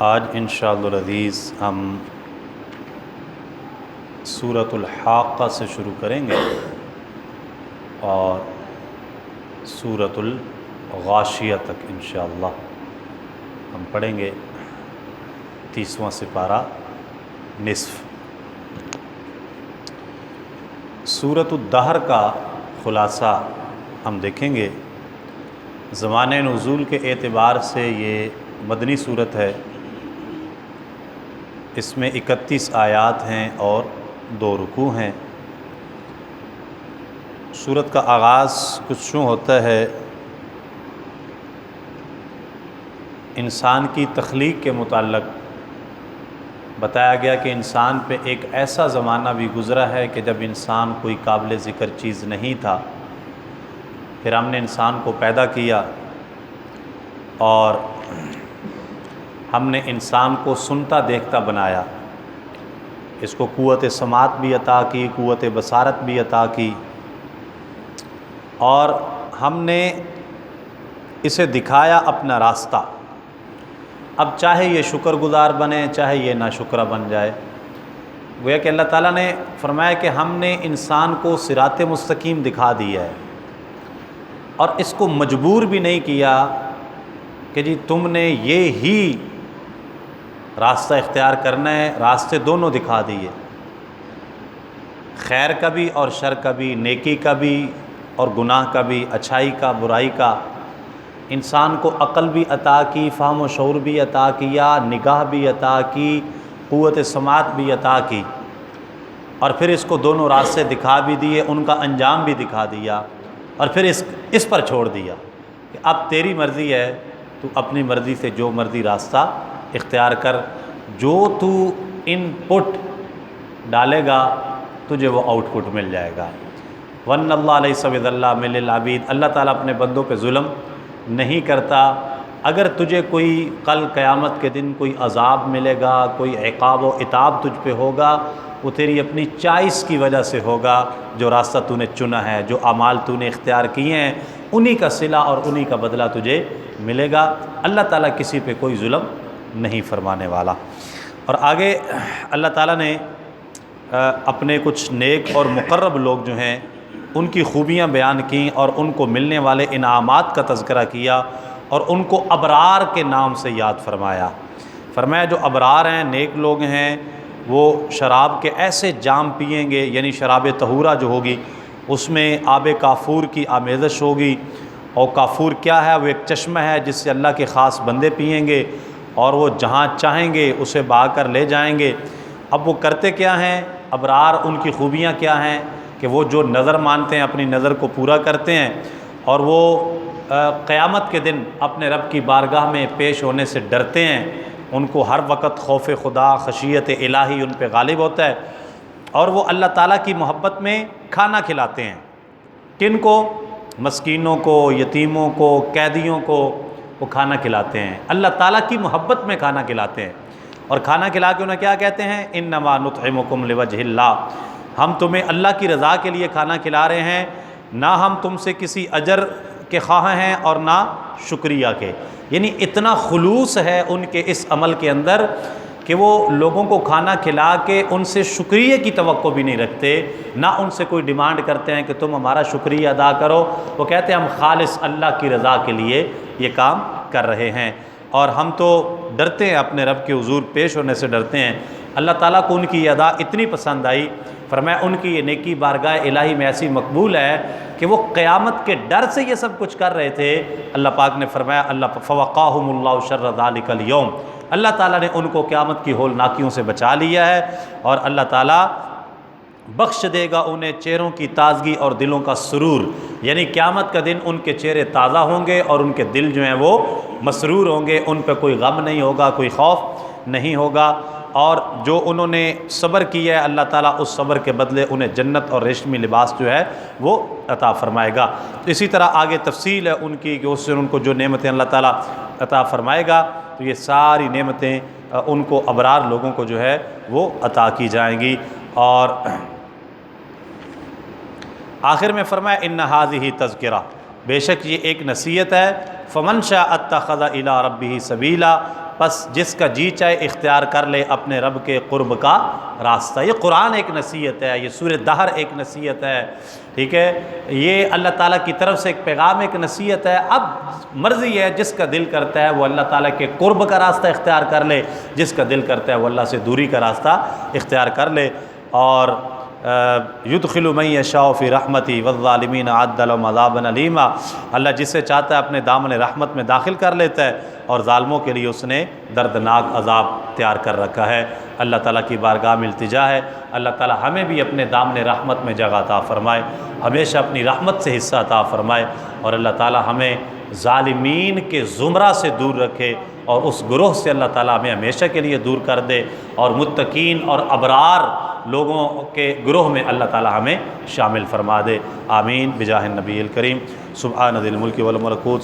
آج انشاءاللہ العزیز ہم سورۃ الحاقہ سے شروع کریں گے اور سورۃ الغاشیہ تک انشاءاللہ ہم پڑھیں گے 30واں سپارہ نصف۔ سورۃ الدہر کا خلاصہ ہم دیکھیں گے۔ زمانۂ نزول کے اعتبار سے یہ مدنی صورت ہے۔ اس میں 31 آیات ہیں اور 2 رکوع ہیں۔ سورت کا آغاز کچھ یوں ہوتا ہے، انسان کی تخلیق کے متعلق بتایا گیا کہ انسان پہ ایک ایسا زمانہ بھی گزرا ہے کہ جب انسان کوئی قابل ذکر چیز نہیں تھا، پھر ہم نے انسان کو پیدا کیا اور ہم نے انسان کو سنتا دیکھتا بنایا، اس کو قوت سماعت بھی عطا کی، قوت بصارت بھی عطا کی، اور ہم نے اسے دکھایا اپنا راستہ۔ اب چاہے یہ شکر گزار بنے، چاہے یہ ناشکرہ بن جائے۔ گویا کہ اللہ تعالیٰ نے فرمایا کہ ہم نے انسان کو صراط مستقیم دکھا دیا ہے اور اس کو مجبور بھی نہیں کیا کہ جی تم نے یہ ہی راستہ اختیار کرنا ہے، راستے دونوں دکھا دیے، خیر کا بھی اور شر کا بھی، نیکی کا بھی اور گناہ کا بھی، اچھائی کا برائی کا۔ انسان کو عقل بھی عطا کی، فہم و شعور بھی عطا کیا، نگاہ بھی عطا کی، قوت سماعت بھی عطا کی، اور پھر اس کو دونوں راستے دکھا بھی دیے، ان کا انجام بھی دکھا دیا، اور پھر اس پر چھوڑ دیا کہ اب تیری مرضی ہے، تو اپنی مرضی سے جو مرضی راستہ اختیار کر، جو تو ان پٹ ڈالے گا تجھے وہ آؤٹ پٹ مل جائے گا۔ وَأَنَّ اللَّهَ لَيْسَ بِظَلَّامٍ لِّلْعَبِيدِ، اللہ تعالیٰ اپنے بندوں پہ ظلم نہیں کرتا۔ اگر تجھے کوئی کل قیامت کے دن کوئی عذاب ملے گا، کوئی عقاب و عتاب تجھ پہ ہوگا، وہ تیری اپنی چائس کی وجہ سے ہوگا، جو راستہ تو نے چنا ہے، جو اعمال تو نے اختیار کیے ہیں، انہی کا صلہ اور انہی کا بدلہ تجھے ملے گا۔ اللہ تعالیٰ کسی پہ کوئی ظلم نہیں فرمانے والا۔ اور آگے اللہ تعالیٰ نے اپنے کچھ نیک اور مقرب لوگ جو ہیں ان کی خوبیاں بیان کیں اور ان کو ملنے والے انعامات کا تذکرہ کیا اور ان کو ابرار کے نام سے یاد فرمایا۔ فرمایا جو ابرار ہیں، نیک لوگ ہیں، وہ شراب کے ایسے جام پئیں گے، یعنی شراب طہورہ جو ہوگی اس میں آب کافور کی آمیزش ہوگی، اور کافور کیا ہے؟ وہ ایک چشمہ ہے جس سے اللہ کے خاص بندے پئیں گے اور وہ جہاں چاہیں گے اسے بہا کر لے جائیں گے۔ اب وہ کرتے کیا ہیں ابرار؟ ان کی خوبیاں کیا ہیں کہ وہ جو نظر مانتے ہیں اپنی نظر کو پورا کرتے ہیں، اور وہ قیامت کے دن اپنے رب کی بارگاہ میں پیش ہونے سے ڈرتے ہیں۔ ان کو ہر وقت خوف خدا، خشیت الہی ان پہ غالب ہوتا ہے، اور وہ اللہ تعالیٰ کی محبت میں کھانا کھلاتے ہیں۔ کن کو؟ مسکینوں کو، یتیموں کو، قیدیوں کو وہ کھانا کھلاتے ہیں، اللہ تعالیٰ کی محبت میں کھانا کھلاتے ہیں۔ اور کھانا کھلا کے انہیں کیا کہتے ہیں؟ انما نطعمکم لوجہ اللہ، ہم تمہیں اللہ کی رضا کے لیے کھانا کھلا رہے ہیں، نہ ہم تم سے کسی اجر کے خواہاں ہیں اور نہ شکریہ کے۔ یعنی اتنا خلوص ہے ان کے اس عمل کے اندر کہ وہ لوگوں کو کھانا کھلا کے ان سے شکریہ کی توقع بھی نہیں رکھتے، نہ ان سے کوئی ڈیمانڈ کرتے ہیں کہ تم ہمارا شکریہ ادا کرو۔ وہ کہتے ہیں ہم خالص اللہ کی رضا کے لیے یہ کام کر رہے ہیں، اور ہم تو ڈرتے ہیں، اپنے رب کے حضور پیش ہونے سے ڈرتے ہیں۔ اللہ تعالیٰ کو ان کی یہ ادا اتنی پسند آئی، فرمایا ان کی یہ نیکی بارگاہ الہی میں ایسی مقبول ہے کہ وہ قیامت کے ڈر سے یہ سب کچھ کر رہے تھے۔ اللہ پاک نے فرمایا اللہ فوقاہم اللہ شر ذلک اليوم، اللہ تعالیٰ نے ان کو قیامت کی ہولناکیوں سے بچا لیا ہے، اور اللہ تعالیٰ بخش دے گا انہیں چہروں کی تازگی اور دلوں کا سرور، یعنی قیامت کا دن ان کے چہرے تازہ ہوں گے اور ان کے دل جو ہیں وہ مسرور ہوں گے، ان پہ کوئی غم نہیں ہوگا، کوئی خوف نہیں ہوگا، اور جو انہوں نے صبر کیا ہے اللہ تعالیٰ اس صبر کے بدلے انہیں جنت اور ریشمی لباس جو ہے وہ عطا فرمائے گا۔ اسی طرح آگے تفصیل ہے ان کی کہ اس سے ان کو جو نعمتیں اللہ تعالیٰ عطا فرمائے گا، تو یہ ساری نعمتیں ان کو ابرار لوگوں کو جو ہے وہ عطا کی جائیں گی۔ اور آخر میں فرمایا ان ھذہ تذکرہ، بے شک یہ ایک نصیحت ہے، فمن شاء اتخذ الی ربہ سبیلا، پس جس کا جی چاہے اختیار کر لے اپنے رب کے قرب کا راستہ۔ یہ قرآن ایک نصیحت ہے، یہ سورہ دہر ایک نصیحت ہے، ٹھیک ہے، یہ اللہ تعالیٰ کی طرف سے ایک پیغام، ایک نصیحت ہے۔ اب مرضی ہے جس کا دل کرتا ہے وہ اللہ تعالیٰ کے قرب کا راستہ اختیار کر لے، جس کا دل کرتا ہے وہ اللہ سے دوری کا راستہ اختیار کر لے۔ اور یدخل من یشاء فی رحمتہ والظالمین اعد لهم عذابا الیما، اللہ جسے چاہتا ہے اپنے دامن رحمت میں داخل کر لیتا ہے، اور ظالموں کے لیے اس نے دردناک عذاب تیار کر رکھا ہے۔ اللہ تعالیٰ کی بارگاہ میں التجا ہے، اللہ تعالیٰ ہمیں بھی اپنے دامن رحمت میں جگہ عطا فرمائے، ہمیشہ اپنی رحمت سے حصہ عطا فرمائے، اور اللہ تعالیٰ ہمیں ظالمین کے زمرہ سے دور رکھے، اور اس گروہ سے اللہ تعالیٰ ہمیں ہمیشہ کے لیے دور کر دے، اور متقین اور ابرار لوگوں کے گروہ میں اللہ تعالیٰ ہمیں شامل فرما دے۔ آمین بجاہ النبی الکریم۔ سبحان ذی الملک والملکوت۔